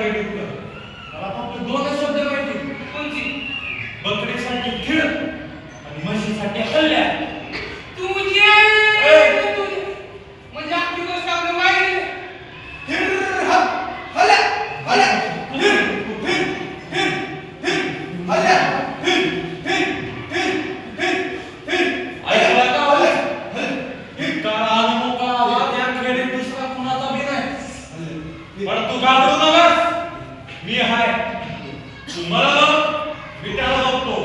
Radio मला फक्त दोनच शब्द माहिती. कोणती? बकरीसाठी खिळ आणि म्हशीसाठी हल्ल्या. तुझे म्हणजे आपली गोष्ट आपल्या माहिती. पण तू घाबरू नकोस, मी आहे. तू मला विटाला बघतो.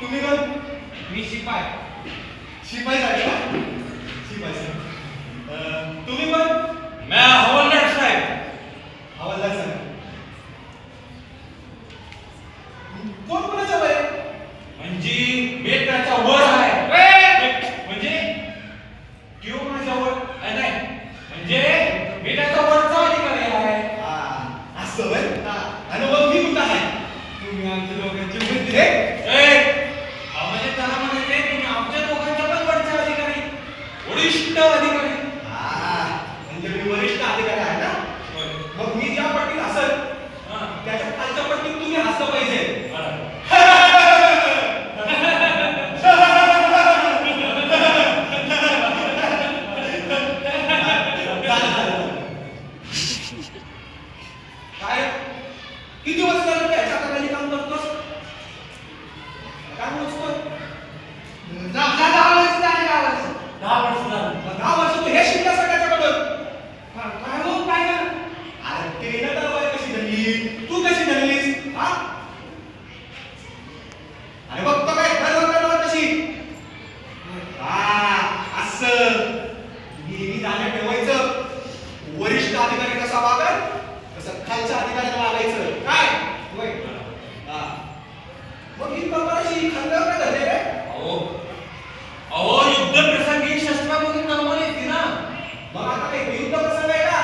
तुम्ही कोण? मी शिपाय. शिपाई झाले का? शिपाई साहेब. तुम्ही कोण? मैं हवलदार साहेब. हवालदार साहेब. कोण कोणाच्या वय? म्हणजे मी त्याच्या वर आहे. म्हणजे त्यो माझ्यावर नाही, म्हणजे मी त्याच्या वरचा अधिकारी आहे. असं वय? आणि मग मी कुठं आहे? तुम्ही आमच्या दोघांची बुद्धी. म्हणजे त्याला म्हणायचे तुम्ही आमच्या दोघांच्या पण वरचे अधिकारी, वरिष्ठ अधिकारी. म्हणजे मी वरिष्ठ अधिकारी आहे ना? मग मी ज्या पट्टीत असेल त्याच्या खालच्या पट्टीत तुम्ही असलं पाहिजे. काय किती वर्ष झालं तू याच्या हाताखाली काम करतोस? काय बोलतोस? 10 वर्ष झाली. 10 वर्ष. 10 वर्ष झालं. 10 वर्ष तू हे शिकला सगळ्याच्याकडून. काय मग काय झालं? अरे ते ना तर वय कशी धरली, तू कशी धरलीस? हा? अरे बघतो काय धर कशी. असं नेहमी जाण्या ठेवायचं. वरिष्ठ अधिकारी कसा वागत तसं खालच्या अधिकाऱ्याला वागायचं. काय होय? मग ही कल्पनाशी खांद्यावर काय धरले रे? अहो युद्ध प्रसंगी शस्त्रामधून नॉर्मल येते ना. मग आता काही युद्ध प्रसंग आहे का?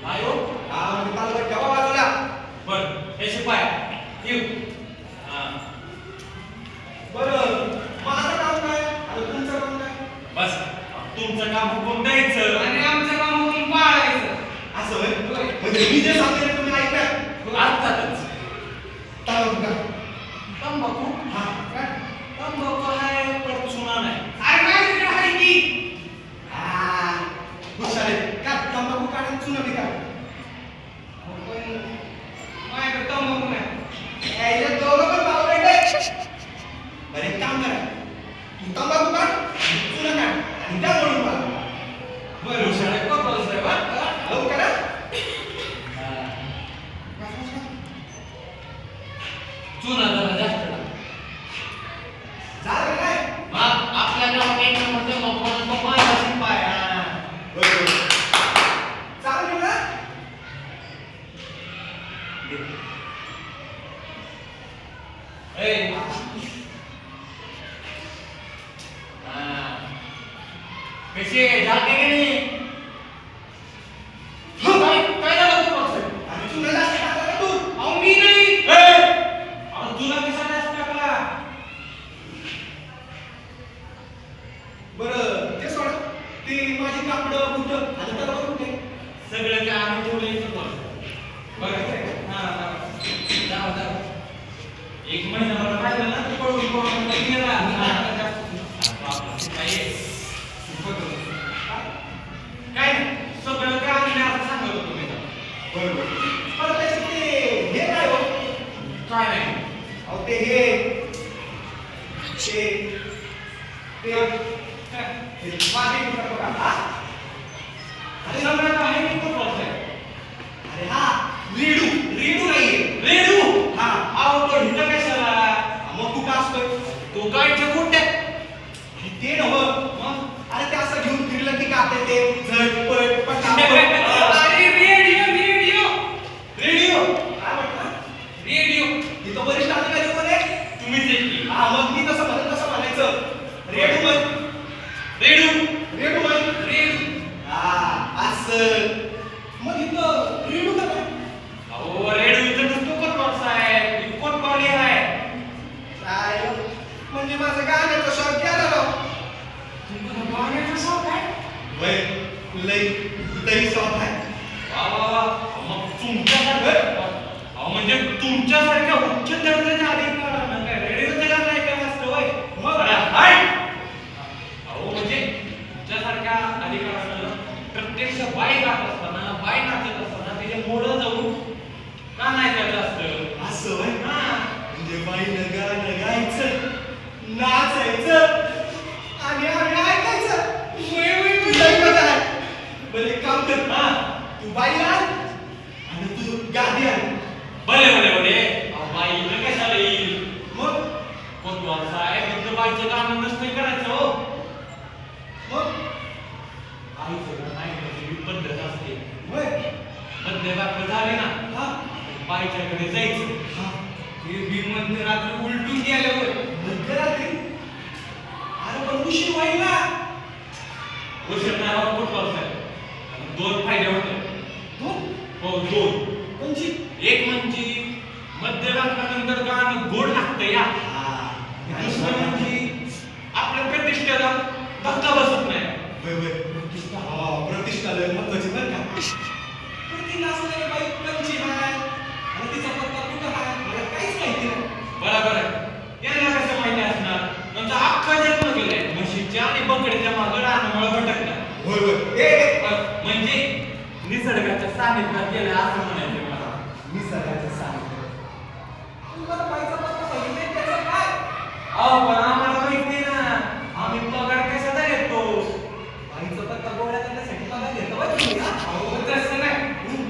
नाही हो. म्हणजे तालुका ठेवा बाजूला. बर हे शिपाय येऊ. बरं माझं काम काय आणि तुमचं काम काय? बस तुमचं काम हुकूम द्यायचं आणि आमचं काम होऊन पाळायचं. असं होय? म्हणजे मी जे सांगते ते तुम्ही ऐकताय? अर्थातच. तालुका. तंबाखू तंबाखू आहे पण चुना नाही. अरे काय तिकडे आहे की? हुशार आहे. का तंबाखू काढून चुना बी काढ. पण माझ्याकडे तंबाखू नाही. यायला दोघं पण बावळट आहे. बरं एक काम करा. तू तंबाखू काढ, चुना काढ आणि त्या वळून मार. बरं हुशार आहे कोण साहेब. लवकर हा? चुना जरा जास्त टाक. झालं का काय? मग आपल्या गावात एक नंबरचा बाबा शिपाय. बरोबर. चालेल ना? कशी आहे जाते की नाही? काय झालं तू साहेब? आणि चुना जास्त टाकला का तू? अहो मी नाही. अरे तुला कसा जास्त टाकला? बरं ते सोड. ती माझी कापडं बुटं आणि त्याला बघ कुठे? सगळं काय आम्ही ठेवलं इथं बघ. बरं जाऊ. एक महिना मला पाहिलं ना तू पळून गेला. काय नाही सगळं काय आम्ही असं सांगत होतो मी. बरोबर. बरं त्याच्यात ते हे काय हो? काय नाही. अहो ते हे मागे कुठं बघा. हा? अरे सगळं आहे मी खूप आहे. अरे हा रेडू नाहीये. रेडू हा अहो पण इथं कशाला? मग कुठं असतोय? तो काय ठेवून टाक. ते नव्ह. मग अरे ते असं घेऊन फिरलं की का ते झटपट पटापट. अरे रेडिओ. रेडिओ काय म्हटलं? रेडिओ. तिथं वरिष्ठ अधिकारी कोण आहे? तुम्हीच एक की. हा मग मी तसं म्हणायचं रेडू मग वय लई लई शॉप आहे. वा वा वा मग तुमच्यासारखं म्हणजे तुमच्यासारख्या उच्च दर्जाच्या अधिकाऱ्यांना काय रेडिओचं गाणं ऐकायचं असतं होय? मग? हाय अहो म्हणजे तुमच्यासारख्या अधिकाऱ्यांना प्रत्यक्ष बाई गात असताना बाई नाचत असताना त्याच्या मोडं जाऊन गाणं ऐकायचं असतं. असं वय हा म्हणजे बाईनं गाणं गायचं, नाचायचं आणि आम्ही ऐकायचं. लई मजा आहे. बरं एक काम कर, हा तू बाई आण आणि तू गादी आण. भले भले भले अहो बाई इथं कशाला येईल? मग कोतवाल साहेब फक्त बाईचं गाणं नसतं करायचं हो. मग आईचं गाणं ऐकण्याची बी पद्धत असते. वय मध्यरात्र झाली ना हा बाईच्याकडे जायचं. हा हे बी मध्यरात्री उलटून गेल्यावर मध्यरात्री अरे पण उशीर होईल ना. उशीर नाही होत कोतवाल साहेब. आणि दोन फायदे होते. दोन हो दोन. कोणची? एक म्हणजे मध्यरात्रानंतर गाणं गोड लागतं या. आणि दुसरं म्हणजे आपल्या प्रतिष्ठेला धक्का बसत नाही. वय वय प्रतिष्ठा प्रतिष्ठा लय महत्वाची बरं का. पण ती नाचणारी बाई कोणची आहे आणि तिचा पत्ता कुठं आहे मला काहीच माहिती नाही. बरोबर आहे. यांना कसं माहिती असणार? नंतर अख्खा जन्म गेलाय म्हशीच्या आणि बकरीच्या मागं रानामुळे भटकणार. होय होय ए म्हणजे निसर्गाच्या सानिध्यात गेला असं म्हणायचं मला. मी सगळ्याचं सांगतो. तुम्हाला बाईचा पत्ता माहिती नाही त्याचं काय? अहो पण आम्हाला माहिती ना आम्ही पगार कशाचा घेतो. बाईचा पत्ता गोळ्या करण्यासाठी मला घेतो बरं तुम्ही हा? अहो तसं नाही.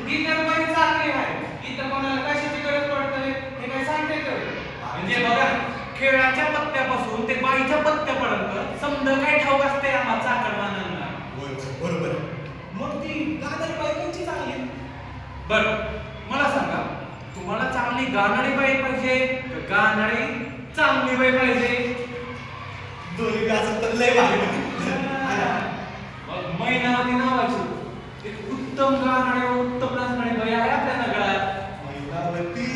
ही तर बाई चाकरी आहे. इथं कोणाला कशाची गरज पडते हे काय सांगता येतं? म्हणजे बघा खेळाच्या पत्त्यापासून ते बाईच्या पत्त्यापर्यंत समजा काय ठाऊक असते आम्हाला चाकरमानांना. होय होय बरोबर आहे. मग ती गाणारी बाई कोणची चांगली? बर मला सांगा तुम्हाला चांगली गाणारी बाई पाहिजे का गाणारी चांगली बाई पाहिजे? दोन्ही गाजत तर लय भारी बघ. मग मैनावती नावाची एक उत्तम गाणारी उत्तम नाचणारी बाई आहे आपल्या नगरात. मैनावती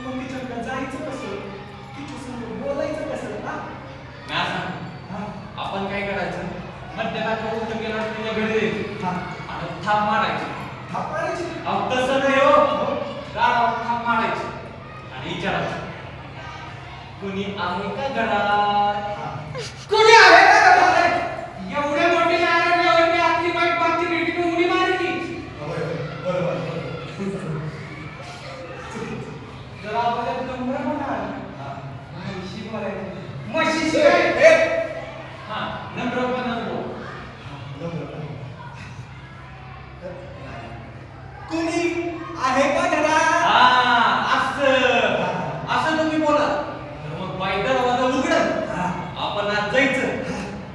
मग तिच्याकडे जायचं कसं? तिच्यासमोर बोलायचं कसं? हा? मी सांग हा? आपण काय करायचं मध्यरात्र उठून गेला त्याच्या घरी जायचं हा? आणि थाप मारायची. थाप मारायची? अहो तसं नाही हो गावात थाप मारायची आणि विचारायचं कुणी आहे का घरात? हा. कोणी आहे का घरात? एवढ्या मोठ्या आरण्यावरती आपली बाई पाचची भेटीने उडी मारली. होय होय बरोबर बरोबर. जरा आपल्याला नंबर म्हणाल. हा. म्हशी बोलायची. म्हशीची ए, काय? ए. हा नम्रपणा बोल. कुणी आहे का घरात? हा असं तुम्ही बोला तर मग बाई दरवाजा उघडत हा. आपण आज जायचं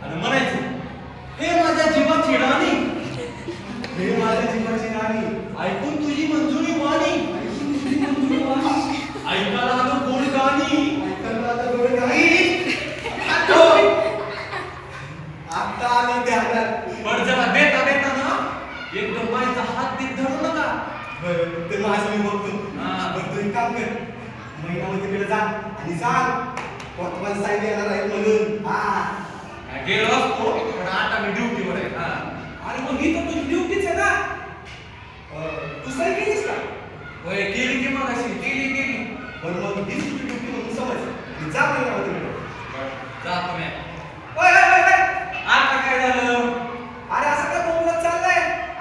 आणि म्हणायचं हे माझ्या जीवाची राणी हे माझ्या जीवाची राणी. ऐकून तुझी मंजुरी वाणी ऐकायला आलं गोड गाणी. ऐकायला आता डोळे नाही. आता आली ध्यानात. पण जरा देता देता ना एकदम बाईचा हात बीत धरू नका. होय, ते माझं मी बघतो. हा. बरं तू एक काम कर. महिनावतीकडे जा आणि सांग कोतवाल साहेब येणार आहेत म्हणून. हा. गेलो असतो पण आता मी ड्युटीवर आहे. हा अरे मग ही तर तुझी ड्युटीच आहे ना. तू सही केलीस का? होय केली की मग अशी केली बरं मग हीच तुझी ड्युटी म्हणून समज आणि जा महिनावतीकडे. जातो मी. ओय, ओय, ओय, ओय. आता काय झालं? अरे असं काय बोलत चाललंय?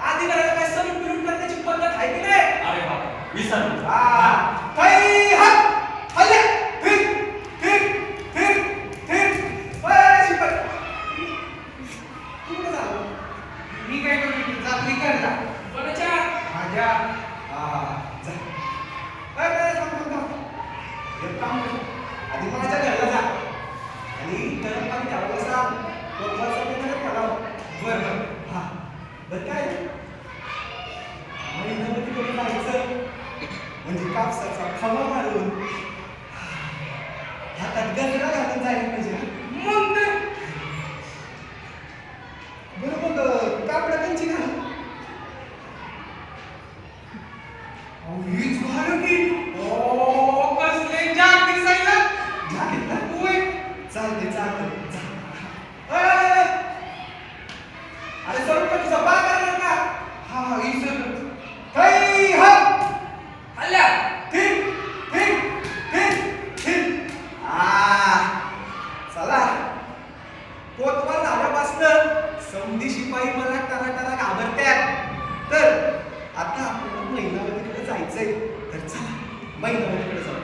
आधी घराला काय सलूट बिलूट करण्याची पद्धत आहे की नाही? अरे बाप विसरलो. हा. काही हात. हल्ले. फिर. फिर. फिर. फिर. ओय, शिपाई. तू कुठे झाला? मी काय करू? चाकरी करता. कोणाच्या? माझ्या. हा. जा. ओय, ओय, थांब, थांब, थांब. एक काम कर. आधी माझ्या घराला जा. आणि गरम पाणी ठेवायला सांग. कोतवाल साहेबांकडे पडावं. बरं. हा. बरं काय? महिनावतीकडे जायचं म्हणजे कापसाचा खवा मारून हातात गजरा घालून जायला पाहिजे ना. मग तर बरं मग कापडा त्यांची घाल. हीच घालू की ओ कसले जाग दिसायला. जाकीट ना. होय. चालते चालते. जा. अय, महिनाभराकडे जाऊ